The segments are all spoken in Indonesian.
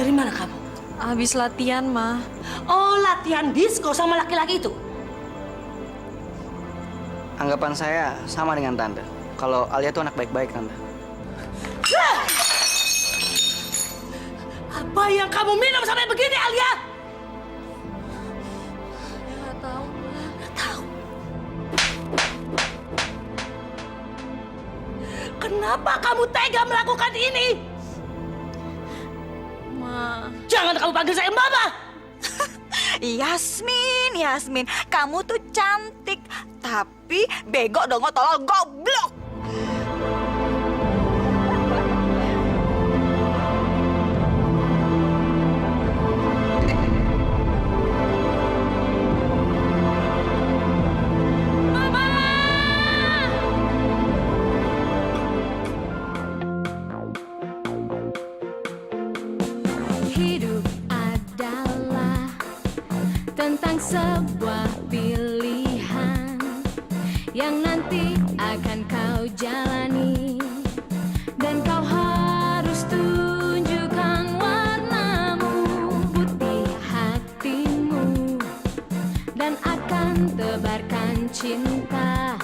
Dari mana kamu? Habis latihan, Ma. Oh, latihan disco sama laki-laki itu? Anggapan saya sama dengan Tante. Kalau Alia tuh anak baik-baik, Tante. Apa yang kamu minum sampai begini, Alia? Nggak tahu, Ma. Nggak tahu. Kenapa kamu tega melakukan ini? Ma. Jangan kamu panggil saya Mama. Yasmin, kamu tuh cantik, tapi bego dong, tolol, goblok. Hidup adalah tentang sebuah pilihan yang nanti akan kau jalani, dan kau harus tunjukkan warnamu, putih hatimu, dan akan tebarkan cinta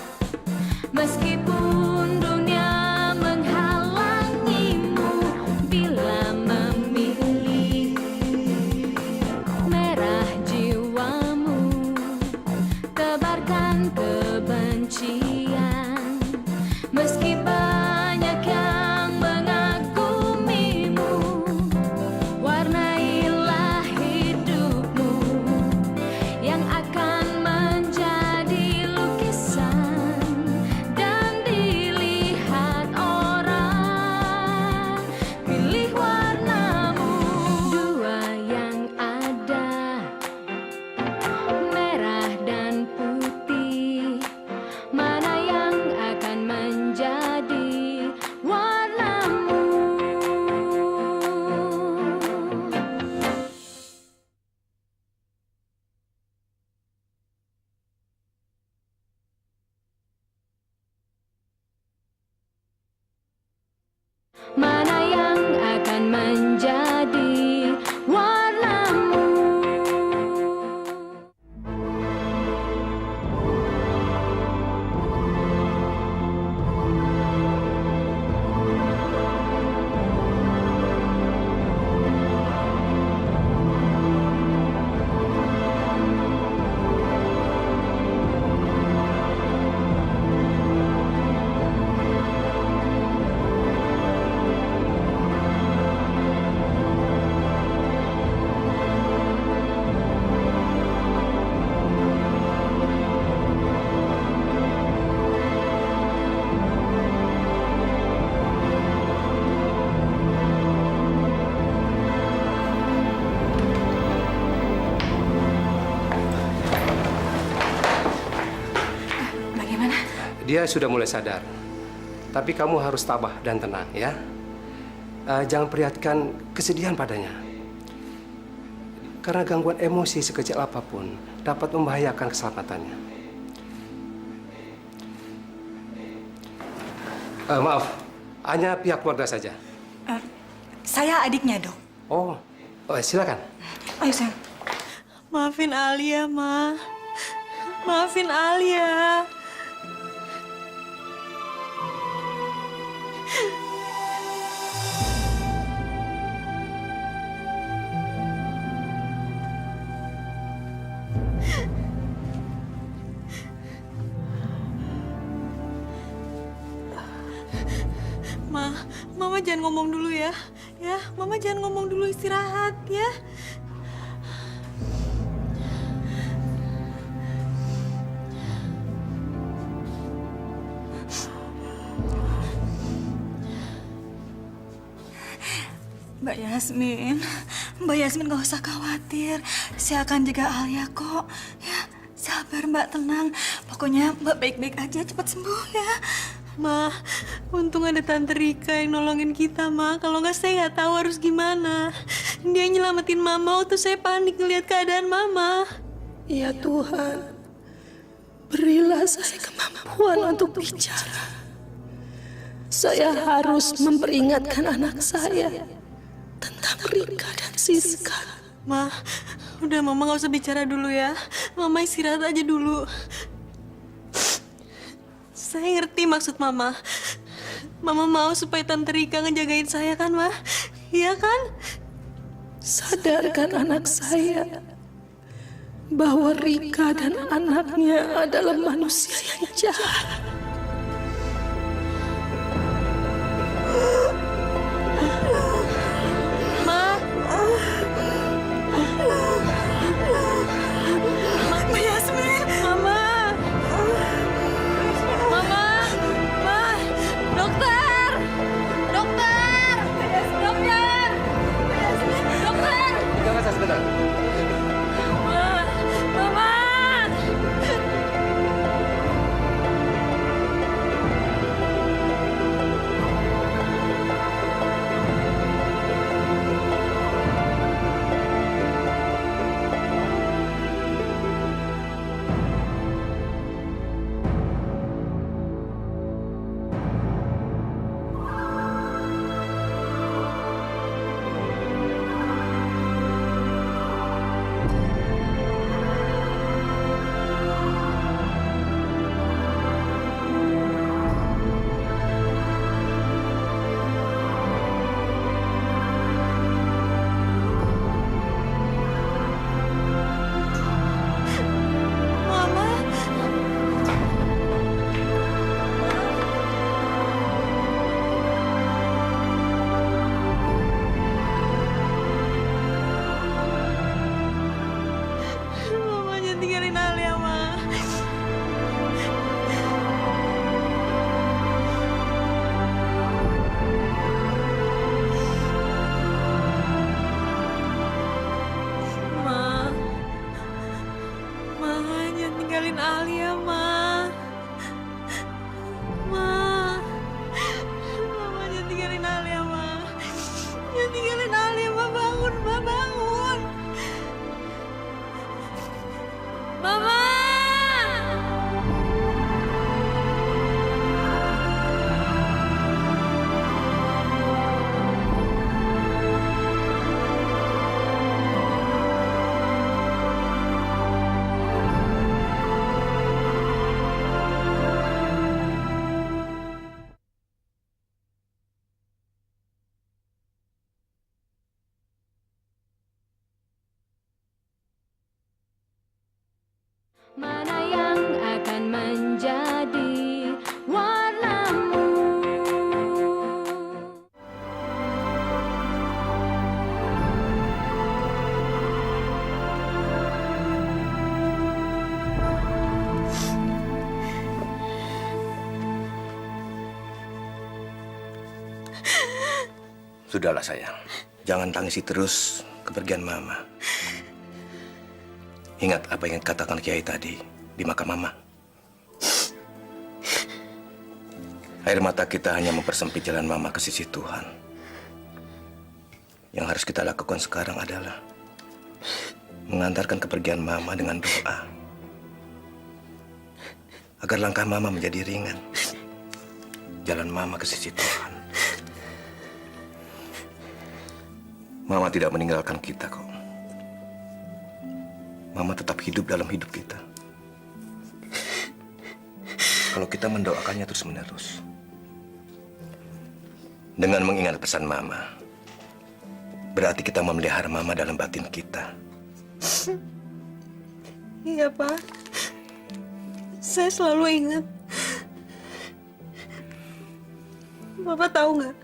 meskipun dunia menghalangimu. Bila memilih merah jiwamu, tebarkan kebencian meski banyak yang mengagumimu. Warnailah hidupmu yang akan menjadi lukisan dan dilihat orang. Pilih warnamu, dua yang ada, merah dan putih. Mana yang akan menjadi warnamu? Mana yang akan menjadi warnamu? Bagaimana? Dia sudah mulai sadar. Tapi kamu harus tabah dan tenang, ya. Jangan perlihatkan kesedihan padanya. Karena gangguan emosi sekecil apapun dapat membahayakan keselamatannya. Maaf, hanya pihak keluarga saja. Saya adiknya, Dok. Oh, silakan. Ayo, sayang. Maafin Alia, Ma. Maafin Alia. Mama jangan ngomong dulu ya. Ya, Mama jangan ngomong dulu, istirahat ya. Mbak Yasmin gak usah khawatir. Saya akan jaga Alia kok. Ya, sabar Mbak, tenang. Pokoknya Mbak baik-baik aja, cepat sembuh ya. Ma, untung ada Tante Rika yang nolongin kita, Ma. Kalau nggak saya nggak tahu harus gimana. Dia nyelamatin Mama waktu saya panik ngeliat keadaan Mama. Ya Tuhan, berilah saya kemampuan untuk bicara. Saya harus memperingatkan anak saya tentang Rika dan Siska. Ma, udah Mama nggak usah bicara dulu ya. Mama istirahat aja dulu. Saya ngerti maksud Mama. Mama mau supaya Tante Rika ngejagain saya kan, Ma? Iya kan? Sadarkan anak saya bahwa Rika dan anaknya adalah manusia yang jahat. Ma. Mbak Yasmin. Mama. Mama. Ma. Dokter. Dokter. Dokter. Dokter. Jangan saya sebentar. Ma. Mama. Mama. Mama jangan tinggalin Alia, Ma. Ma. Ma, jangan tinggalin Alia, Ma. Ma. Mama jangan tinggalin Alia, Ma. Jangan tinggalin Alia, Ma. Bangun, Ma. Bangun. Mama. Mana yang akan menjadi warnamu? Sudahlah sayang, jangan tangisi terus kepergian Mama. Ingat apa yang katakan Kiai tadi di makam Mama. Air mata kita hanya mempersempit jalan Mama ke sisi Tuhan. Yang harus kita lakukan sekarang adalah mengantarkan kepergian Mama dengan doa. Agar langkah Mama menjadi ringan. Jalan Mama ke sisi Tuhan. Mama tidak meninggalkan kita kok. Mama tetap hidup dalam hidup kita. Kalau kita mendoakannya terus-menerus. Dengan mengingat pesan Mama, berarti kita memelihara Mama dalam batin kita. Iya, Pak. Saya selalu ingat. Bapak tahu nggak?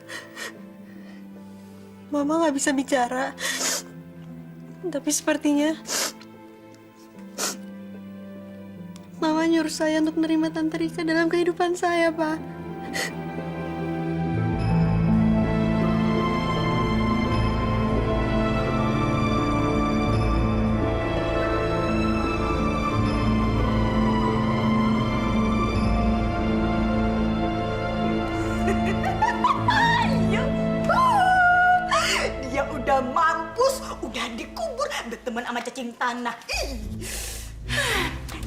Mama nggak bisa bicara. Tapi sepertinya Mama nyuruh saya untuk menerima Tante Rika dalam kehidupan saya, Pak. Dia udah mampus, udah dikubur, berteman sama cacing tanah. Ih.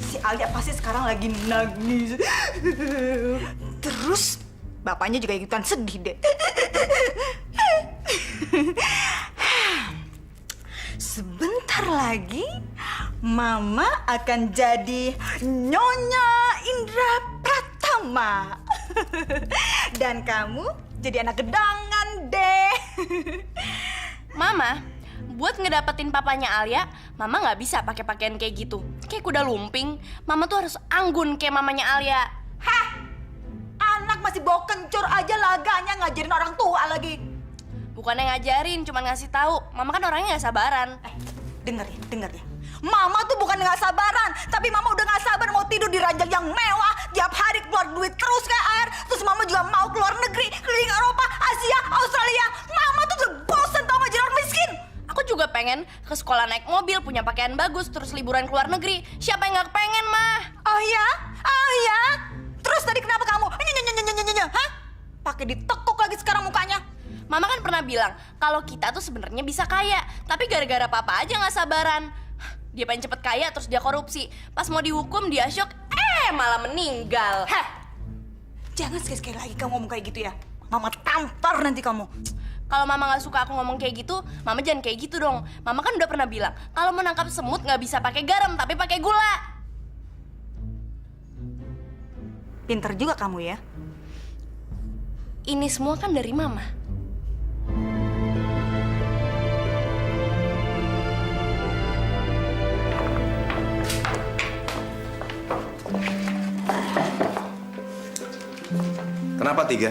Si Alia pasti sekarang lagi nangis. Terus bapaknya juga ikutan sedih deh. lagi, Mama akan jadi Nyonya Indra Pratama. Dan kamu jadi anak gedangan deh. Mama, buat ngedapetin papanya Alia, Mama nggak bisa pakai pakaian kayak gitu. Kayak kuda lumping. Mama tuh harus anggun kayak mamanya Alia. Hah? Anak masih bawa kencur aja laganya ngajarin orang tua lagi. Bukannya ngajarin, cuma ngasih tahu. Mama kan orangnya nggak sabaran. Denger ya. Mama tuh bukan nggak sabaran, tapi Mama udah nggak sabar mau tidur di ranjang yang mewah, tiap hari keluar duit terus kayak air. Terus Mama juga mau keluar negeri, keliling Eropa, Asia, Australia. Mama tuh udah bosen tau nggak jadi orang miskin. Aku juga pengen ke sekolah naik mobil, punya pakaian bagus, terus liburan ke luar negeri. Siapa yang nggak pengen, Mah? Oh ya? Terus tadi kenapa kamu? Hah? Pakai ditekuk lagi sekarang mukanya. Mama kan pernah bilang kalau kita tuh sebenarnya bisa kaya, tapi gara-gara papa aja nggak sabaran. Dia pengen cepet kaya, terus dia korupsi. Pas mau dihukum, dia syok, malah meninggal. Heh, jangan sekali-sekali lagi kamu ngomong kayak gitu ya. Mama tampar nanti kamu. Kalau Mama nggak suka aku ngomong kayak gitu, Mama jangan kayak gitu dong. Mama kan udah pernah bilang, kalau mau nangkap semut nggak bisa pakai garam, tapi pakai gula. Pinter juga kamu ya. Ini semua kan dari Mama. Kenapa 3?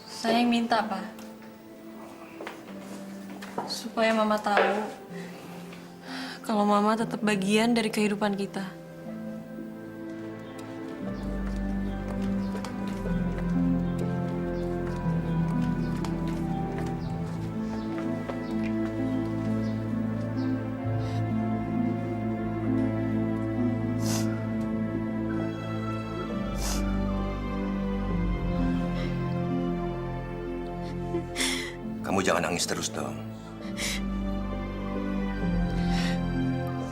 Saya yang minta, Pak. Supaya Mama tahu kalau Mama tetap bagian dari kehidupan kita. Kamu jangan nangis terus dong.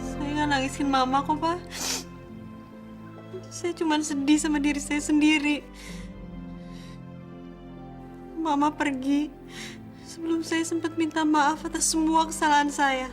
Saya nggak nangisin Mama kok, Pak. Saya cuma sedih sama diri saya sendiri. Mama pergi sebelum saya sempat minta maaf atas semua kesalahan saya.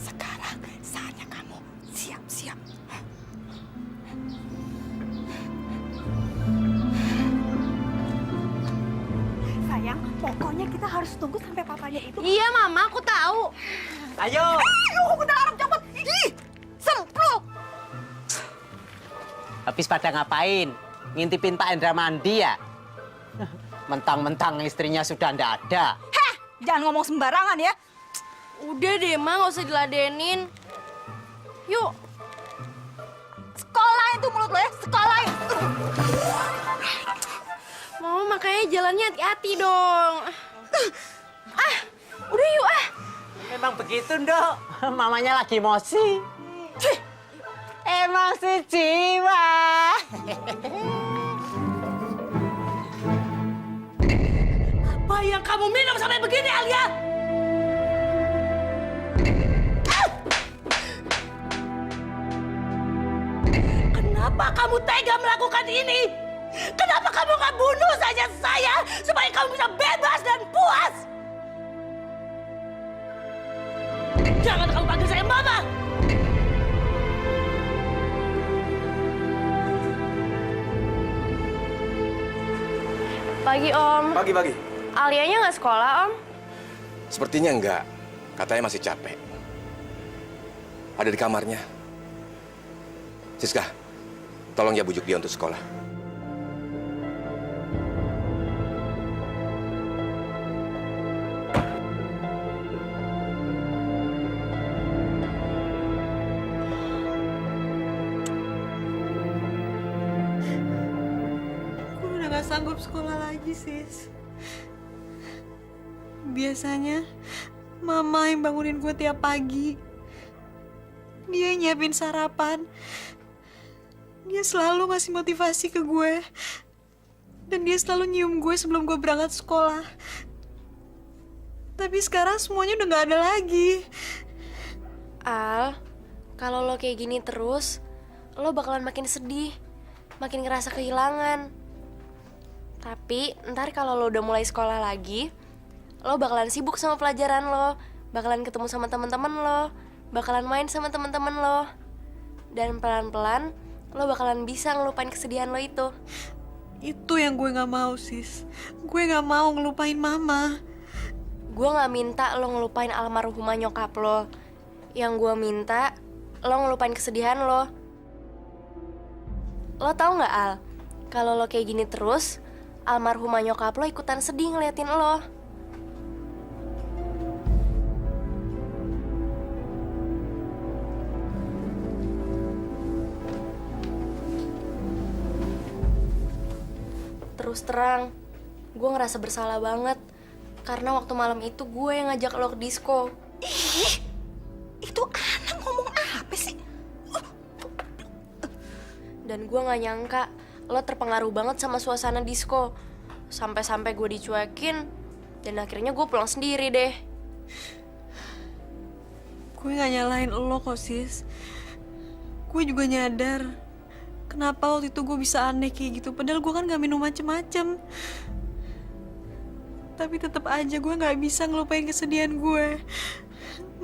Sekarang saatnya kamu siap-siap. Sayang, pokoknya kita harus tunggu sampai papanya itu. Iya, Mama, aku tahu. Ayo. Udah harap cepet. Ih, semprot. Habis pada ngapain? Ngintipin Pak Endra mandi ya? Mentang-mentang istrinya sudah ndak ada. Heh, jangan ngomong sembarangan ya. Udah deh, Ma, nggak usah diladenin. Yuk. Sekolahin tuh mulut lo ya, sekolahin. Mau makanya jalannya hati-hati dong. Udah yuk Memang begitu, Ndok. Mamanya lagi emosi. Emang si jiwa. Apa yang kamu minum sampai begini, Alia? Kenapa kamu tega melakukan ini? Kenapa kamu nggak bunuh saja saya supaya kamu bisa bebas dan puas? Jangan kamu panggil saya Mama. Pagi, Om. Pagi. Alianya nggak sekolah, Om? Sepertinya enggak. Katanya masih capek. Ada di kamarnya. Siska, tolong ya bujuk dia untuk sekolah. Aku udah gak sanggup sekolah lagi, Sis. Biasanya Mama yang bangunin gue tiap pagi. Dia yang nyiapin sarapan. Dia selalu ngasih motivasi ke gue. Dan dia selalu nyium gue sebelum gue berangkat sekolah. Tapi sekarang semuanya udah gak ada lagi. Al, kalau lo kayak gini terus, lo bakalan makin sedih, makin ngerasa kehilangan. Tapi ntar kalau lo udah mulai sekolah lagi, lo bakalan sibuk sama pelajaran lo, bakalan ketemu sama teman-teman lo, bakalan main sama teman-teman lo. Dan pelan-pelan lo bakalan bisa ngelupain kesedihan lo itu. Itu yang gue gak mau, sis. Gue gak mau ngelupain mama. Gue gak minta lo ngelupain almarhumah nyokap lo. Yang gue minta, lo ngelupain kesedihan lo. Lo tau gak, Al? Kalau lo kayak gini terus, almarhumah nyokap lo ikutan sedih ngeliatin lo. Terus terang, gue ngerasa bersalah banget karena waktu malam itu gue yang ngajak lo ke disco. Ih, itu anak ngomong apa sih? Dan gue gak nyangka lo terpengaruh banget sama suasana disco. Sampai-sampai gue dicuekin, dan akhirnya gue pulang sendiri deh. Gue gak nyalahin lo kok, sis. Gue juga nyadar kenapa waktu itu gue bisa aneh kayak gitu. Padahal gue kan gak minum macem-macem. Tapi tetap aja gue gak bisa ngelupain kesedihan gue.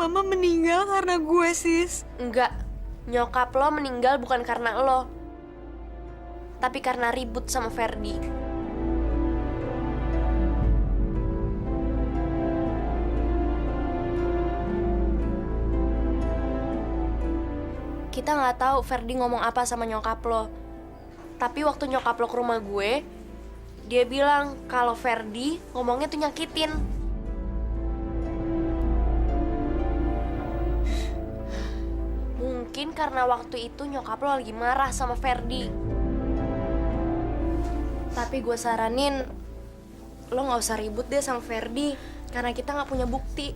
Mama meninggal karena gue, sis. Enggak, nyokap lo meninggal bukan karena lo, tapi karena ribut sama Ferdi. Kita nggak tahu Ferdi ngomong apa sama nyokap lo. Tapi waktu nyokap lo ke rumah gue, dia bilang kalau Ferdi ngomongnya tuh nyakitin. Mungkin karena waktu itu nyokap lo lagi marah sama Ferdi. Tapi gue saranin, lo nggak usah ribut deh sama Ferdi, karena kita nggak punya bukti.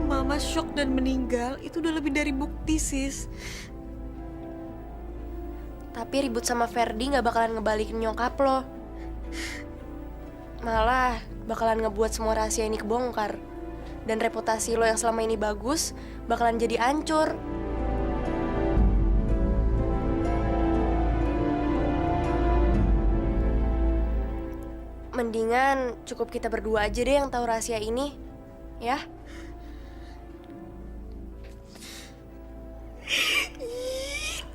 Mama shock dan meninggal itu udah lebih dari bukti, sis. Tapi ribut sama Ferdi nggak bakalan ngebalikin nyokap lo. Malah bakalan ngebuat semua rahasia ini kebongkar. Dan reputasi lo yang selama ini bagus bakalan jadi hancur. Mendingan cukup kita berdua aja deh yang tahu rahasia ini, ya?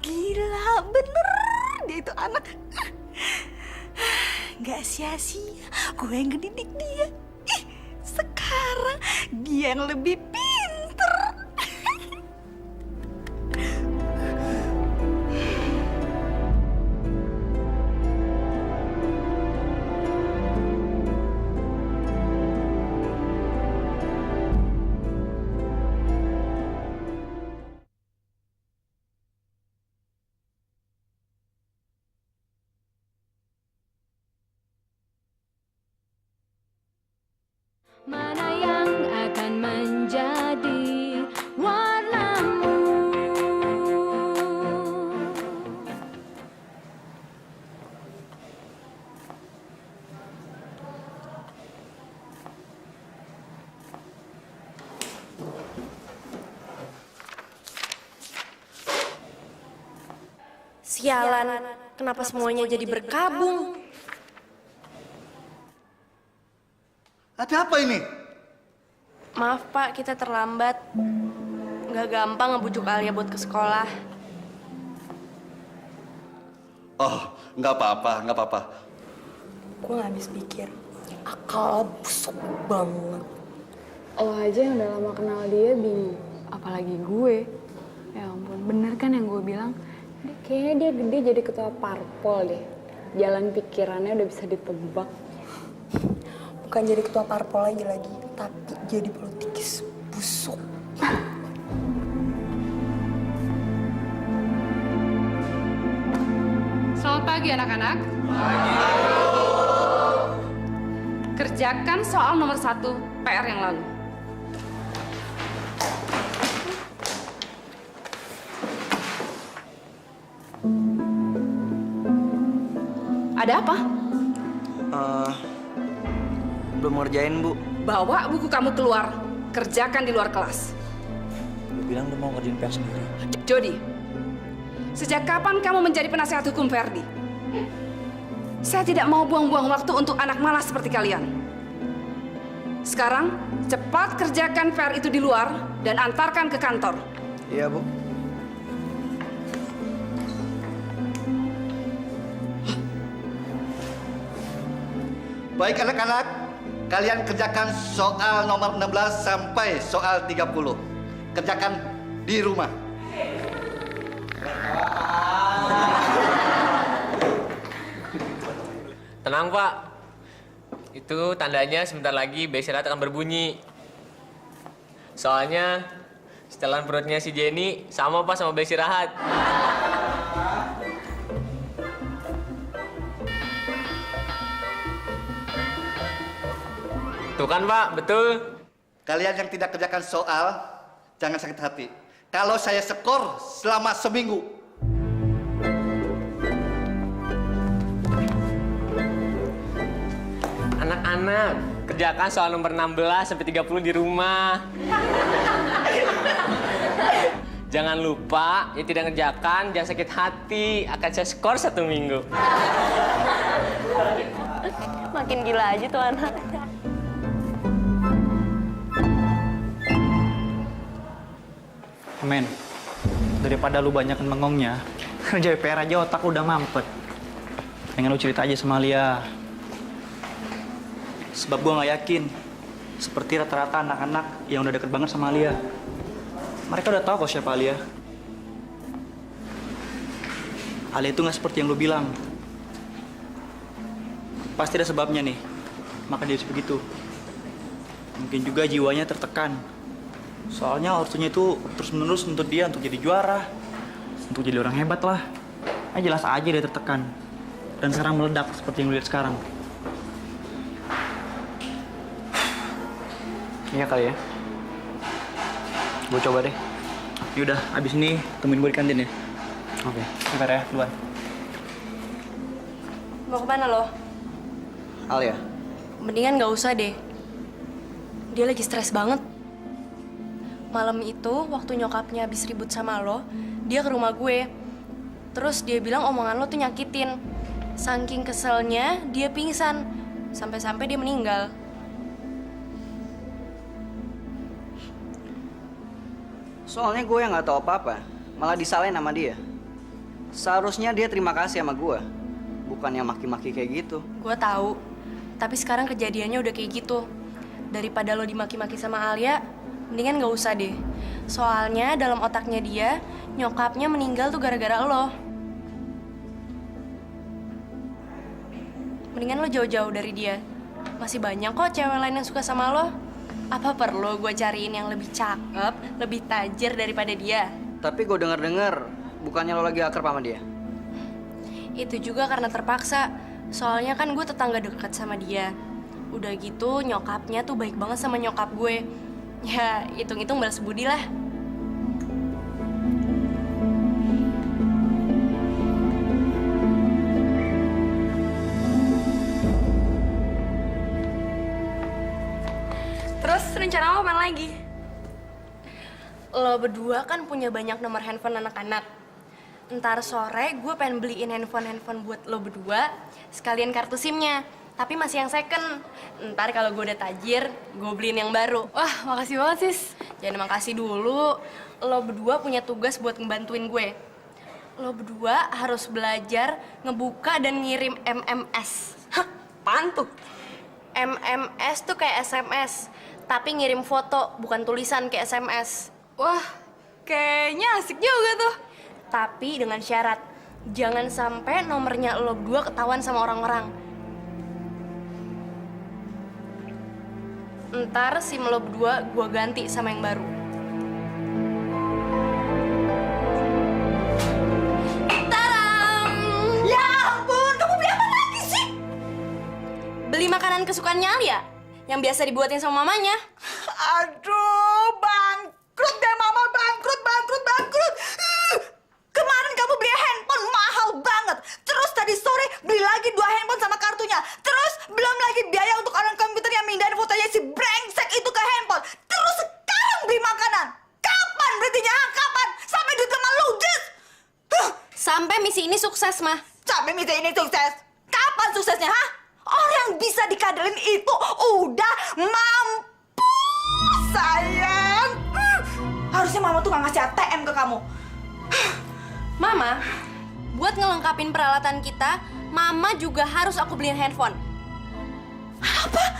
Gila, bener dia itu anak. Gak sia-sia gue yang ngedidik dia. Ih, sekarang dia yang lebih pinter. Mana yang akan menjadi warnamu? Sialan, kenapa semuanya jadi berkabung? Ada apa ini? Maaf Pak, kita terlambat. Nggak gampang ngebujuk Alia buat ke sekolah. Oh, nggak apa-apa, nggak apa-apa. Gue gak habis pikir. Akal busuk banget. Lo aja yang udah lama kenal dia bingung, apalagi gue. Ya ampun, bener kan yang gue bilang? Kayaknya dia gede jadi ketua parpol deh. Jalan pikirannya udah bisa ditebak. Bukan jadi ketua parpol lagi, tapi jadi politikus busuk. Selamat pagi anak-anak. Kerjakan soal nomor 1 PR yang lalu. Ada apa? Belum ngerjain, Bu. Bawa buku kamu keluar, kerjakan di luar kelas. Lu bilang lu mau ngerjain PR sendiri. Jody, sejak kapan kamu menjadi penasehat hukum Ferdi? Saya tidak mau buang-buang waktu untuk anak malas seperti kalian. Sekarang, cepat kerjakan PR itu di luar dan antarkan ke kantor. Iya, Bu. Baik anak-anak, kalian kerjakan soal nomor 16 sampai soal 30. Kerjakan di rumah. Tenang, Pak. Itu tandanya sebentar lagi bel istirahat akan berbunyi. Soalnya setelan perutnya si Jenny sama, Pak, sama bel istirahat. Tuh kan, Pak, betul. Kalian yang tidak kerjakan soal, jangan sakit hati. Kalau saya skor selama seminggu. Anak-anak, kerjakan soal nomor 16 sampai 30 di rumah. Jangan lupa, ya tidak ngerjakan, jangan sakit hati. Akan saya skor 1 minggu. Makin gila aja tuh anak. Men, daripada lu banyakin mengongnya, kerja PR aja otak lu udah mampet. Pengen lu cerita aja sama Alia. Sebab gua nggak yakin, seperti rata-rata anak-anak yang udah deket banget sama Alia. Mereka udah tahu kok siapa Alia. Alia itu nggak seperti yang lu bilang. Pasti ada sebabnya nih, maka dia begitu. Mungkin juga jiwanya tertekan. Soalnya ortunya itu terus-menerus nuntut dia untuk jadi juara, untuk jadi orang hebat lah. Jelas aja dia tertekan. Dan sekarang meledak seperti yang lu lihat sekarang. Iya kali ya. Gue coba deh. Yaudah, abis ini temuin gue di kantin ya. Oke. Bentar ya, keluar. Mau kemana lo? Alia. Mendingan gak usah deh. Dia lagi stres banget. Malam itu, waktu nyokapnya habis ribut sama lo, dia ke rumah gue. Terus dia bilang omongan lo tuh nyakitin. Saking keselnya, dia pingsan. Sampai-sampai dia meninggal. Soalnya gue yang nggak tahu apa-apa, malah disalahin sama dia. Seharusnya dia terima kasih sama gue, bukannya maki-maki kayak gitu. Gue tahu, tapi sekarang kejadiannya udah kayak gitu. Daripada lo dimaki-maki sama Alia, mendingan gak usah deh. Soalnya dalam otaknya dia, nyokapnya meninggal tuh gara-gara lo. Mendingan lo jauh-jauh dari dia. Masih banyak kok cewek lain yang suka sama lo. Apa perlu gue cariin yang lebih cakep, lebih tajir daripada dia? Tapi gue denger-denger, bukannya lo lagi akrab sama dia? Itu juga karena terpaksa. Soalnya kan gue tetangga dekat sama dia. Udah gitu nyokapnya tuh baik banget sama nyokap gue. Ya, hitung-hitung balas budi lah. Terus rencana lo apa lagi? Lo berdua kan punya banyak nomor handphone anak-anak. Ntar sore gue pengen beliin handphone buat lo berdua, sekalian kartu SIM-nya. Tapi masih yang second. Ntar kalau gue udah tajir, gue beliin yang baru. Wah, makasih banget, Sis. Jangan makasih dulu. Lo berdua punya tugas buat ngebantuin gue. Lo berdua harus belajar ngebuka dan ngirim MMS. Hah, apaan tuh? MMS tuh kayak SMS, tapi ngirim foto, bukan tulisan kayak SMS. Wah, kayaknya asik juga tuh. Tapi dengan syarat, jangan sampai nomornya lo berdua ketahuan sama orang-orang. Ntar SIM lo berdua gue ganti sama yang baru. Taram! Ya ampun, kamu beli apa lagi sih? Beli makanan kesukaannya Alia, yang biasa dibuatin sama mamanya. Aduh, bangkrut deh mama, bangkrut. Kemarin kamu beli handphone mahal banget. Terus tadi sore beli lagi 2 handphone sama kartunya. Terus sukses, Mah. Sampai Mita ini sukses. Kapan suksesnya, ha? Orang yang bisa dikadelin itu udah mampu, sayang. Harusnya mama tuh gak ngasih ATM ke kamu. Mama, buat ngelengkapin peralatan kita, Mama juga harus aku beliin handphone. Apa?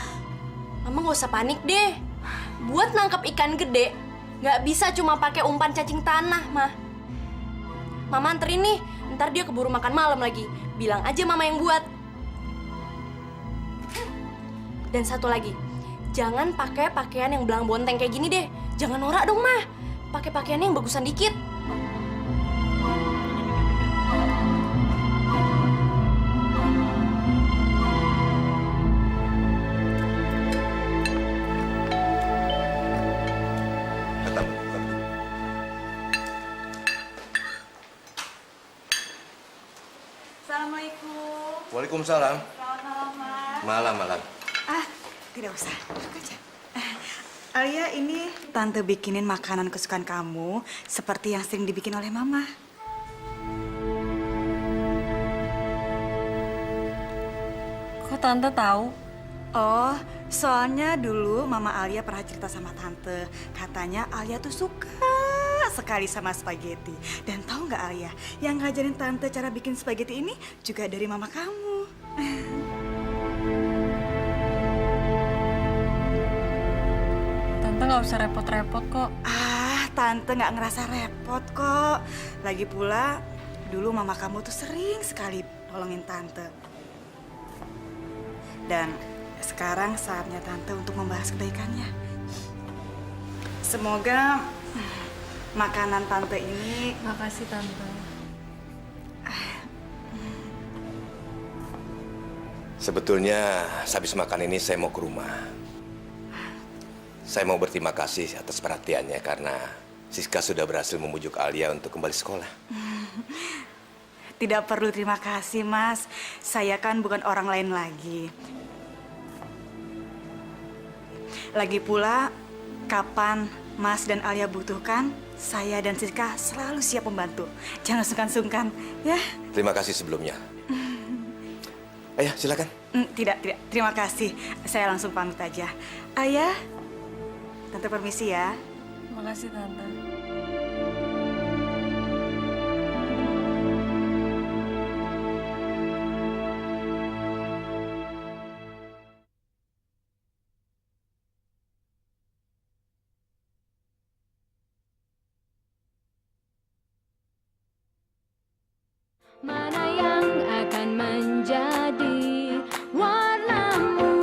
Mama nggak usah panik deh. Buat nangkep ikan gede, nggak bisa cuma pakai umpan cacing tanah, Mah. Mama anterin nih, ntar dia keburu makan malam lagi. Bilang aja Mama yang buat. Dan satu lagi, jangan pakai pakaian yang belang bonteng kayak gini deh. Jangan norak dong, Mah. Pakai pakaian yang bagusan dikit. Assalamualaikum. Waalaikumsalam. Selamat malam, Mas. Malam. Tidak usah. Duduk aja. Alia, ini Tante bikinin makanan kesukaan kamu seperti yang sering dibikin oleh Mama. Kok Tante tahu? Oh, soalnya dulu Mama Alia pernah cerita sama Tante. Katanya Alia tuh suka sekali sama spaghetti. Dan tahu nggak Alia, yang ngajarin Tante cara bikin spaghetti ini juga dari Mama kamu. Tante nggak usah repot-repot kok. Tante nggak ngerasa repot kok. Lagi pula, dulu Mama kamu tuh sering sekali nolongin Tante. Dan sekarang saatnya Tante untuk membalas kebaikannya. Semoga makanan Tante ini... Makasih Tante. Sebetulnya habis makan ini saya mau ke rumah. Saya mau berterima kasih atas perhatiannya karena Siska sudah berhasil membujuk Alia untuk kembali sekolah. Tidak perlu terima kasih, Mas. Saya kan bukan orang lain lagi. Lagi pula, kapan Mas dan Alia butuhkan, saya dan Siska selalu siap membantu. Jangan sungkan-sungkan, ya. Terima kasih sebelumnya. Ayo, silakan. Tidak. Terima kasih. Saya langsung pamit aja. Ayah, Tante permisi ya. Makasih Tante. Mana yang akan menjadi warnamu?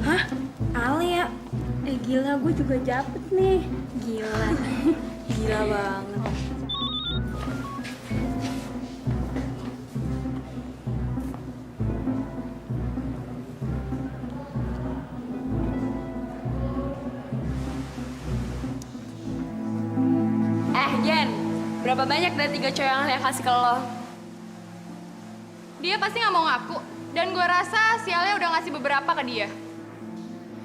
Hah? Alia? Gila, gue juga dapet nih. Gila. Gila banget. Jen, berapa banyak dari 3 cowok yang Alia kasih ke lo? Dia pasti nggak mau ngaku. Dan gue rasa si Alia udah ngasih beberapa ke dia.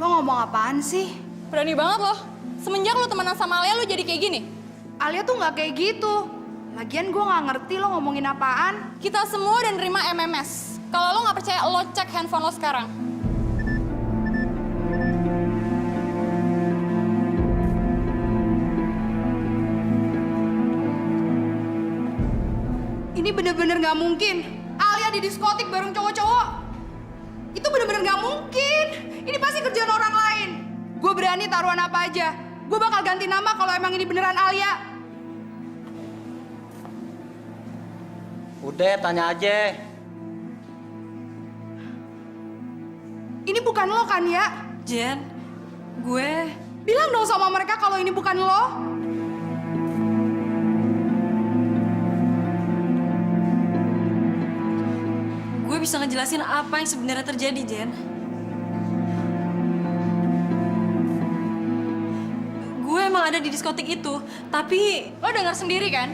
Lo ngomong apaan sih? Berani banget loh. Semenjak lo temenan sama Alia, lo jadi kayak gini. Alia tuh nggak kayak gitu. Lagian gue nggak ngerti lo ngomongin apaan. Kita semua udah nerima MMS. Kalau lo nggak percaya, lo cek handphone lo sekarang. Ini bener-bener nggak mungkin. Alia di diskotik bareng cowok-cowok. Itu bener-bener nggak mungkin. Ini pasti kerjaan orang lain. Gue berani taruhan apa aja. Gue bakal ganti nama kalau emang ini beneran Alia. Udah, tanya aja. Ini bukan lo kan ya? Jen, gue... Bilang dong sama mereka kalau ini bukan lo. Gue bisa ngejelasin apa yang sebenarnya terjadi, Jen. Gue emang ada di diskotik itu, tapi... Lo denger sendiri kan?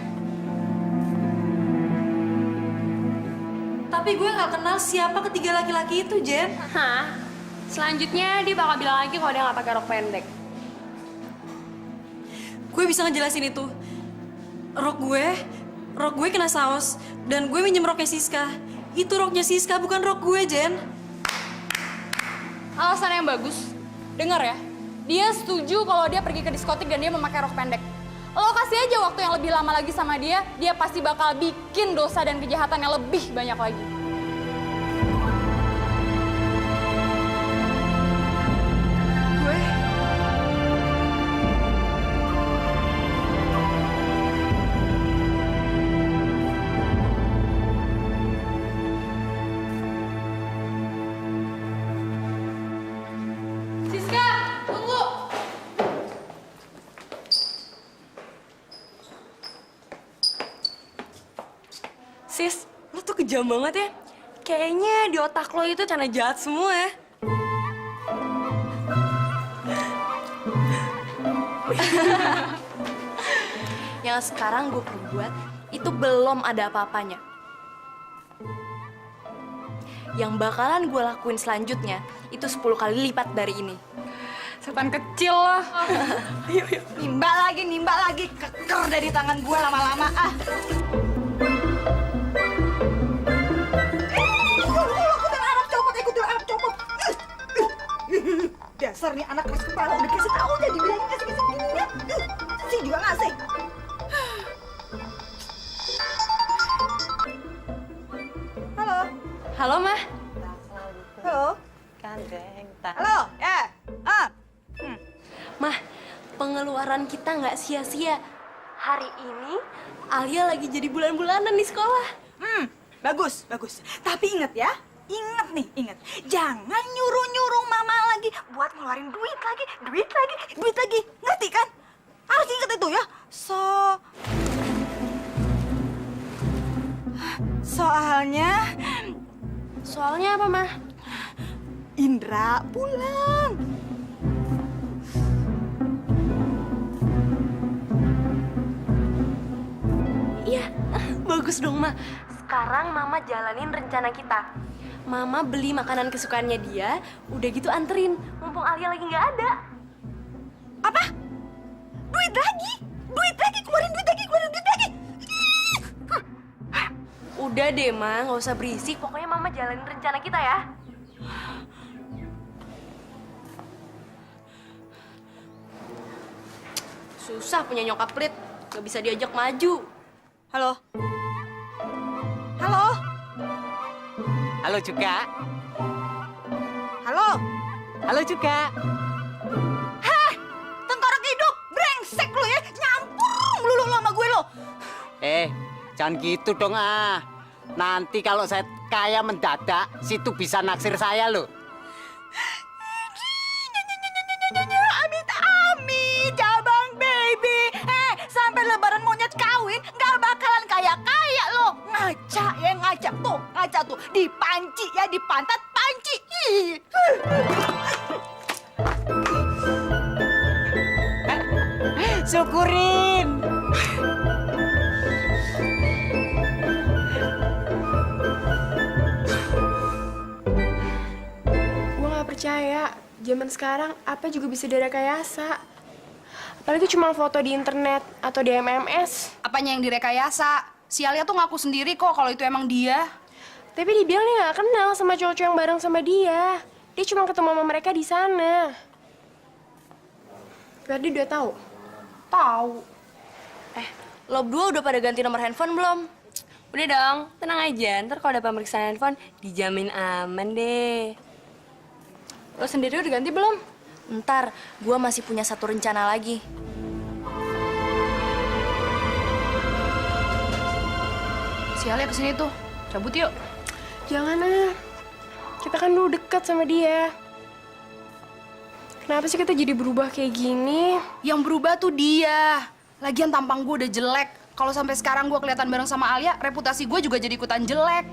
Tapi Tapi gue nggak kenal siapa ketiga laki-laki itu, Jen. Hah? Selanjutnya dia bakal bilang lagi kalau dia nggak pakai rok pendek. Gue bisa ngejelasin itu. Rok gue kena saus. Dan gue minjem roknya Siska. Itu roknya Siska, bukan rok gue, Jen. Alasan yang bagus. Dengar ya, dia setuju kalau dia pergi ke diskotik dan dia memakai rok pendek. Lo kasih aja waktu yang lebih lama lagi sama dia pasti bakal bikin dosa dan kejahatan yang lebih banyak lagi. Siska, tunggu. Sis, lo tuh kejam banget ya. Kayaknya di otak lo itu cana jahat semua ya. Yang sekarang gue perbuat itu belum ada apa-apanya. Yang bakalan gue lakuin selanjutnya itu 10 kali lipat dari ini. Setan kecil lah. Nimba lagi, keker dari tangan gue lama-lama ah. Ikut Arab copot. Dasar nih anak keras kepala udah kasih tahu aja dibilangin ngasih gininya. Sih juga ngasih. Halo. Halo, Mah. Halo. Halo, ya. Mah, pengeluaran kita nggak sia-sia. Hari ini Alia lagi jadi bulan-bulanan di sekolah. Bagus. Tapi inget ya, inget. Jangan nyuruh-nyuruh mama lagi buat ngeluarin duit lagi. Ngerti kan? Harus inget itu ya. Soalnya apa, Mah? Indra pulang. Iya, bagus dong, Ma. Sekarang Mama jalanin rencana kita. Mama beli makanan kesukaannya dia, udah gitu anterin. Mumpung Alia lagi nggak ada. Apa? Duit lagi? Keluarin duit lagi. Udah deh, Ma. Nggak usah berisik. Pokoknya Mama jalanin rencana kita ya. Susah punya nyokap pelit. Nggak bisa diajak maju. Halo. Halo juga. Halo juga. Hah, tengkorak hidup, brengsek lu ya, nyampur lu sama gue lo. Jangan gitu dong ah. Nanti kalau saya kaya mendadak, situ bisa naksir saya loh. Amit, cabang baby. Sampai lebaran monyet kawin, nggak bakalan kaya-kaya lo. Ngaca tuh. Dipanci ya, di pantat panci. Syukurin. Gue gak percaya, zaman sekarang apa juga bisa direkayasa. Apalagi cuma foto di internet atau di MMS. Apanya yang direkayasa? Si Alia tuh ngaku sendiri kok kalau itu emang dia. Tapi dia bilang dia gak kenal sama cowok-cowok yang bareng sama dia. Dia cuma ketemu sama mereka di sana. Ferdi udah tahu? Tahu. Lo berdua udah pada ganti nomor handphone belum? Udah dong, tenang aja. Ntar kalau ada pemeriksaan handphone, dijamin aman deh. Lo sendiri udah ganti belum? Ntar, gue masih punya satu rencana lagi. Si Alia kesini tuh. Cabut yuk. Jangan ah. Kita kan dulu dekat sama dia. Kenapa sih kita jadi berubah kayak gini? Yang berubah tuh dia. Lagian tampang gue udah jelek. Kalau sampai sekarang gue kelihatan bareng sama Alia, reputasi gue juga jadi ikutan jelek.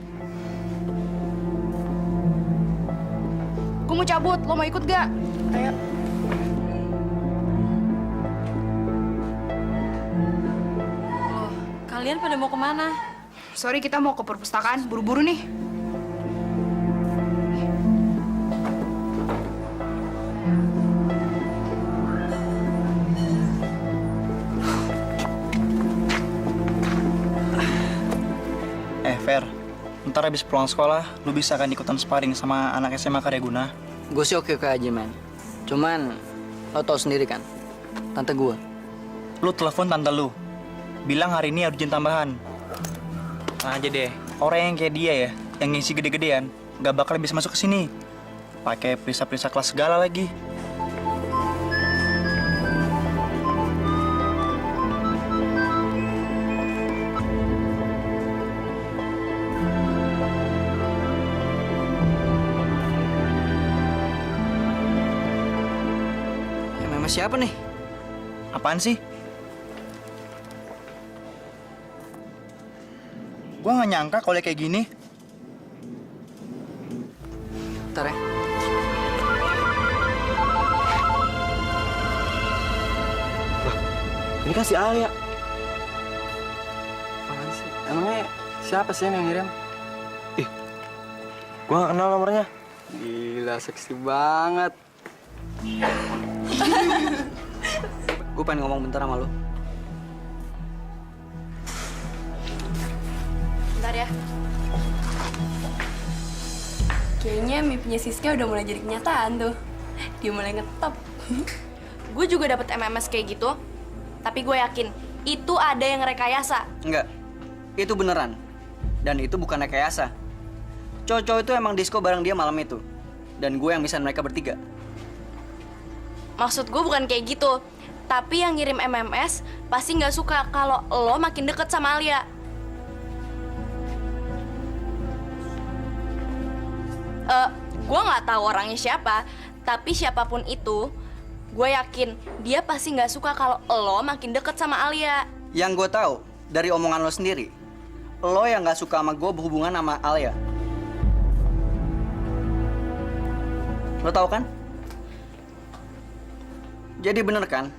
Gue mau cabut, lo mau ikut gak? Ayo. Kalian pada mau kemana? Sorry, kita mau ke perpustakaan, buru-buru nih. ntar habis pulang sekolah, lu bisa kan ikutan sparring sama anak SMA Karyaguna? Gue sih oke aja, men. Cuman, lo tau sendiri kan, tante gue. Lu telepon tante lu, bilang hari ini ada ujian tambahan. Nah aja deh, orang yang kayak dia ya, yang ngisi gede-gedean, gak bakal bisa masuk ke sini. Pakai periksa-periksa kelas segala lagi. MMS siapa nih? Apaan sih? Gua nggak nyangka kalau kayak gini. Ntar ya. Ini kan si Alia. Apaan sih? Emangnya siapa sih yang ngirim? Gua nggak kenal nomornya. Gila, seksi banget. Gue pengen ngomong bentar sama lu. Bentar ya. Kayaknya mimpinya Siska udah mulai jadi kenyataan tuh. Dia mulai ngetop. Gue juga dapet MMS kayak gitu, tapi gue yakin itu ada yang rekayasa. Enggak, itu beneran. Dan itu bukan rekayasa. Cowok-cowok itu emang disco bareng dia malam itu. Dan gue yang misahin mereka bertiga. Maksud gue bukan kayak gitu. Tapi yang ngirim MMS pasti nggak suka kalau lo makin deket sama Alia. Gue nggak tahu orangnya siapa, tapi siapapun itu, gue yakin dia pasti nggak suka kalau lo makin deket sama Alia. Yang gue tahu dari omongan lo sendiri, lo yang nggak suka sama gue berhubungan sama Alia. Lo tahu kan? Jadi bener kan?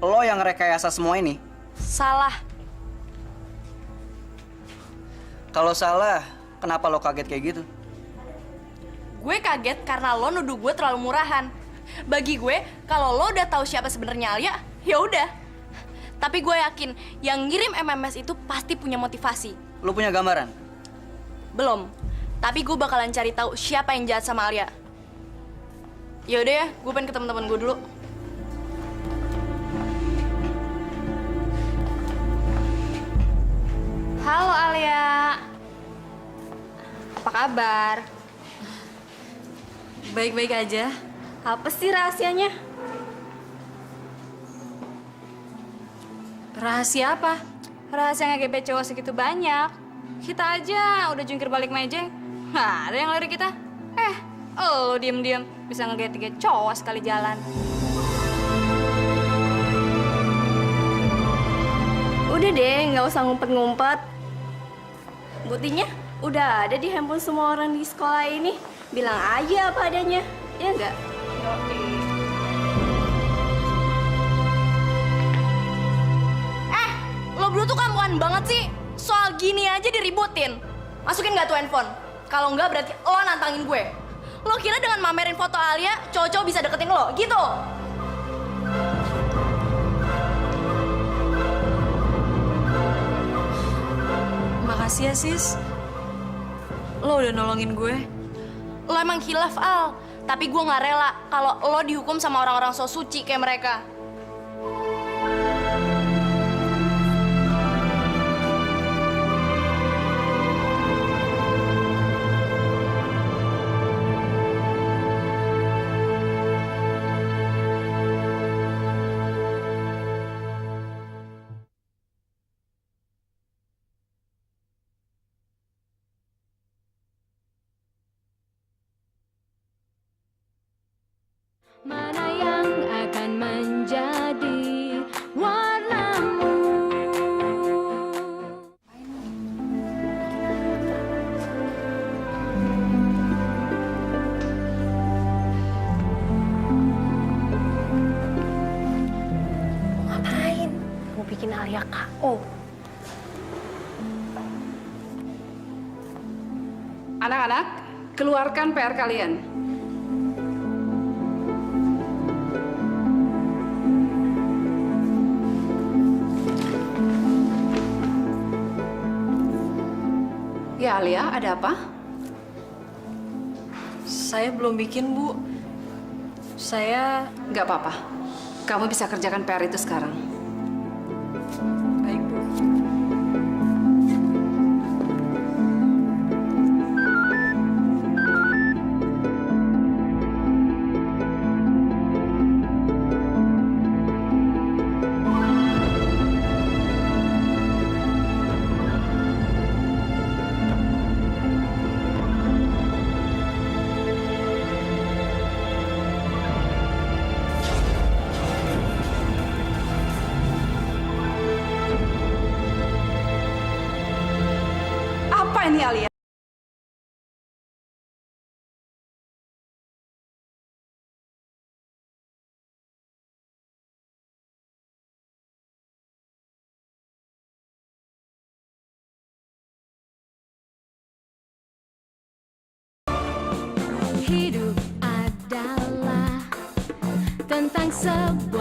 Lo yang rekayasa semua ini? Salah. Kalau salah, kenapa lo kaget kayak gitu? Gue kaget karena lo nuduh gue terlalu murahan. Bagi gue, kalau lo udah tahu siapa sebenarnya Alia, ya udah. Tapi gue yakin yang ngirim MMS itu pasti punya motivasi. Lo punya gambaran? Belum. Tapi gue bakalan cari tahu siapa yang jahat sama Alia. Ya udah ya, gue pengen ketemu teman gue dulu. Halo Alia. Apa kabar? Baik-baik aja. Apa sih rahasianya? Rahasia apa? Rahasia ngegebet cowok segitu banyak. Kita aja udah jungkir balik mejeng. Nggak ada yang lirik kita. Lo diem-diem bisa ngeget-get cowok sekali jalan. Udah deh, nggak usah ngumpet-ngumpet. Buktinya udah ada di handphone semua orang di sekolah ini. Bilang aja apa adanya, ya nggak? Lo berdua tuh kampungan banget sih. Soal gini aja diributin. Masukin nggak tuh handphone? Kalau nggak berarti lo nantangin gue. Lo kira dengan mamerin foto Alia, cowok-cowok bisa deketin lo, gitu? Makasih ya, Sis. Lo udah nolongin gue. Lo emang hilaf, Al. Tapi gue nggak rela kalau lo dihukum sama orang-orang so suci kayak mereka. Mana yang akan menjadi warnamu? Ngapain? Mau bikin Alia KO. Anak-anak, keluarkan PR kalian. Ya, Ya Alia, ada apa? Saya belum bikin, Bu. Saya... Nggak apa-apa. Kamu bisa kerjakan PR itu sekarang. Baik, Bu. Apa ini Alia? Hidup adalah tentang sebuah